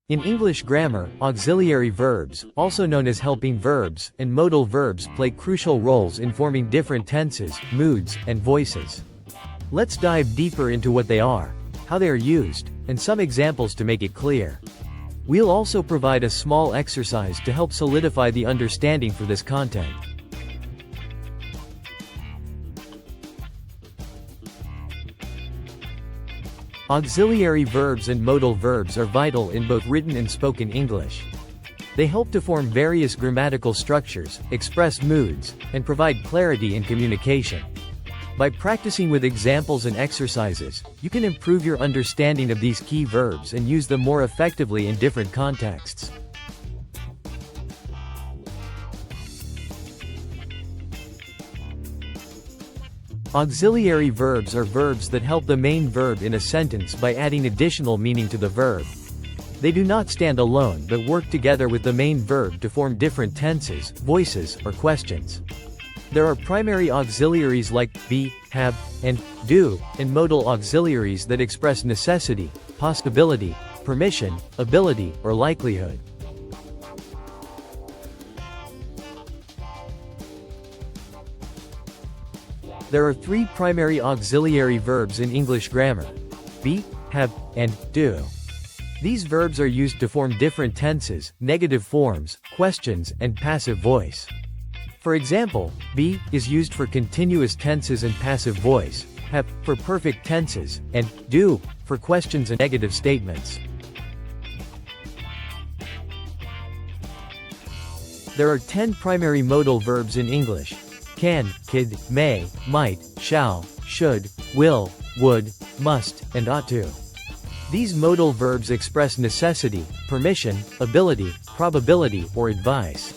In English grammar, auxiliary verbs, also known as helping verbs, and modal verbs play crucial roles in forming different tenses, moods, and voices. Let's dive deeper into what they are, how they are used, and some examples to make it clear. We'll also provide a small exercise to help solidify the understanding for this content. Auxiliary verbs and modal verbs are vital in both written and spoken English. They help to form various grammatical structures, express moods, and provide clarity in communication. By practicing with examples and exercises, you can improve your understanding of these key verbs and use them more effectively in different contexts. Auxiliary verbs are verbs that help the main verb in a sentence by adding additional meaning to the verb. They do not stand alone but work together with the main verb to form different tenses, voices, or questions. There are primary auxiliaries like be, have, and do, and modal auxiliaries that express necessity, possibility, permission, ability, or likelihood. There are three primary auxiliary verbs in English grammar: be, have, and do. These verbs are used to form different tenses, negative forms, questions, and passive voice. For example, be is used for continuous tenses and passive voice, have for perfect tenses, and do for questions and negative statements. There are 10 primary modal verbs in English: can, could, may, might, shall, should, will, would, must, and ought to. These modal verbs express necessity, permission, ability, probability, or advice.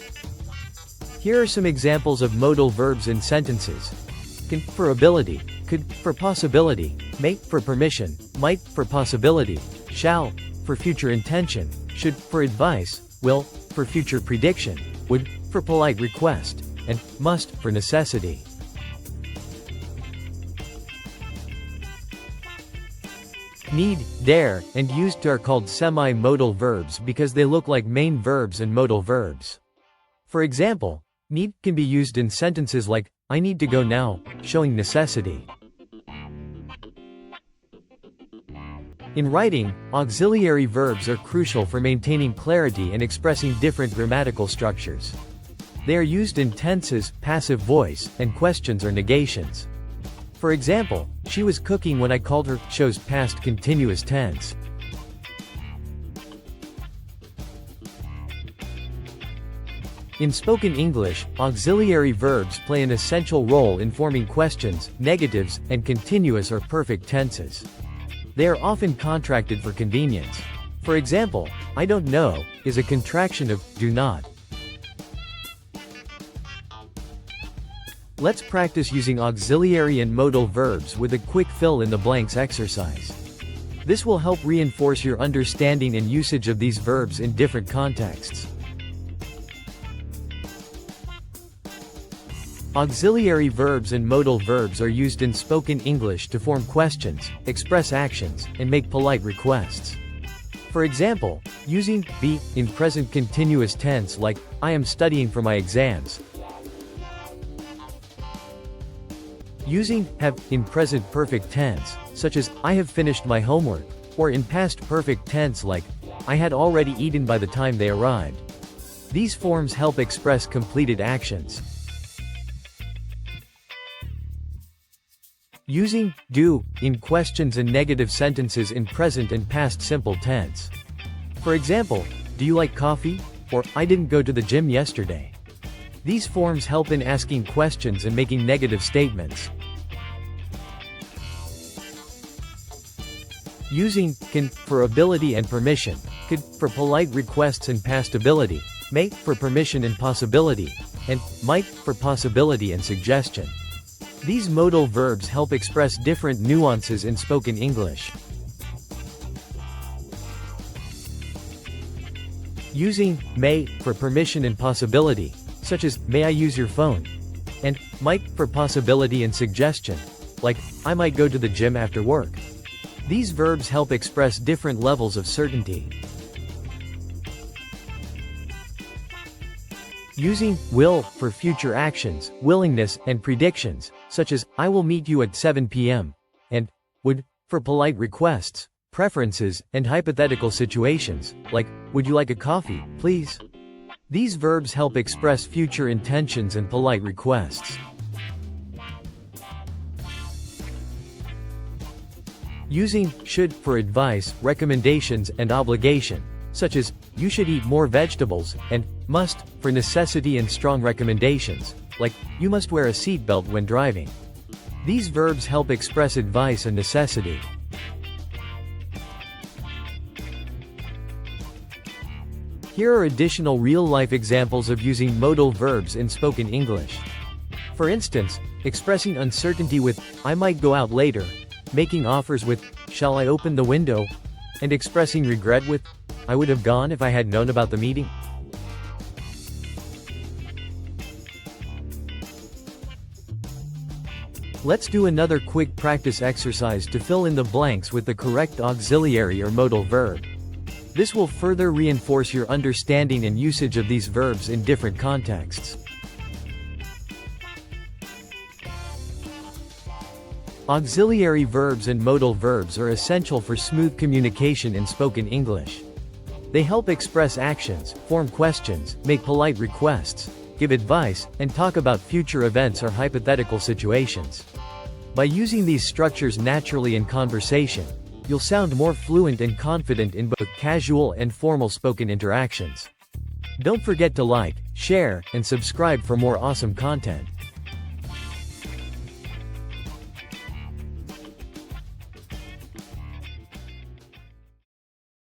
Here are some examples of modal verbs in sentences. Can for ability, could for possibility, may for permission, might for possibility, shall for future intention, should for advice, will for future prediction, would for polite request, and must for necessity. Need, dare, and used to are called semi-modal verbs because they look like main verbs and modal verbs. For example, need can be used in sentences like, I need to go now, showing necessity. In writing, auxiliary verbs are crucial for maintaining clarity and expressing different grammatical structures. They are used in tenses, passive voice, and questions or negations. For example, she was cooking when I called her shows past continuous tense. In spoken English, auxiliary verbs play an essential role in forming questions, negatives, and continuous or perfect tenses. They are often contracted for convenience. For example, I don't know is a contraction of do not. Let's practice using auxiliary and modal verbs with a quick fill-in-the-blanks exercise. This will help reinforce your understanding and usage of these verbs in different contexts. Auxiliary verbs and modal verbs are used in spoken English to form questions, express actions, and make polite requests. For example, using be in present continuous tense like, I am studying for my exams. Using have in present perfect tense, such as, I have finished my homework, or in past perfect tense like, I had already eaten by the time they arrived. These forms help express completed actions. Using do in questions and negative sentences in present and past simple tense. For example, do you like coffee? Or, I didn't go to the gym yesterday. These forms help in asking questions and making negative statements. Using can for ability and permission, could for polite requests and past ability, may for permission and possibility, and might for possibility and suggestion. These modal verbs help express different nuances in spoken English. Using may for permission and possibility, such as, may I use your phone? And might for possibility and suggestion, like, I might go to the gym after work. These verbs help express different levels of certainty. Using will for future actions, willingness, and predictions, such as, I will meet you at 7 p.m., and would for polite requests, preferences, and hypothetical situations, like, would you like a coffee, please? These verbs help express future intentions and polite requests. Using should for advice, recommendations, and obligation, such as, you should eat more vegetables, and must for necessity and strong recommendations, like, you must wear a seatbelt when driving. These verbs help express advice and necessity. Here are additional real-life examples of using modal verbs in spoken English. For instance, expressing uncertainty with, I might go out later, making offers with, shall I open the window, and expressing regret with, I would have gone if I had known about the meeting. Let's do another quick practice exercise to fill in the blanks with the correct auxiliary or modal verb. This will further reinforce your understanding and usage of these verbs in different contexts. Auxiliary verbs and modal verbs are essential for smooth communication in spoken English. They help express actions, form questions, make polite requests, give advice, and talk about future events or hypothetical situations. By using these structures naturally in conversation, you'll sound more fluent and confident in both casual and formal spoken interactions. Don't forget to like, share, and subscribe for more awesome content.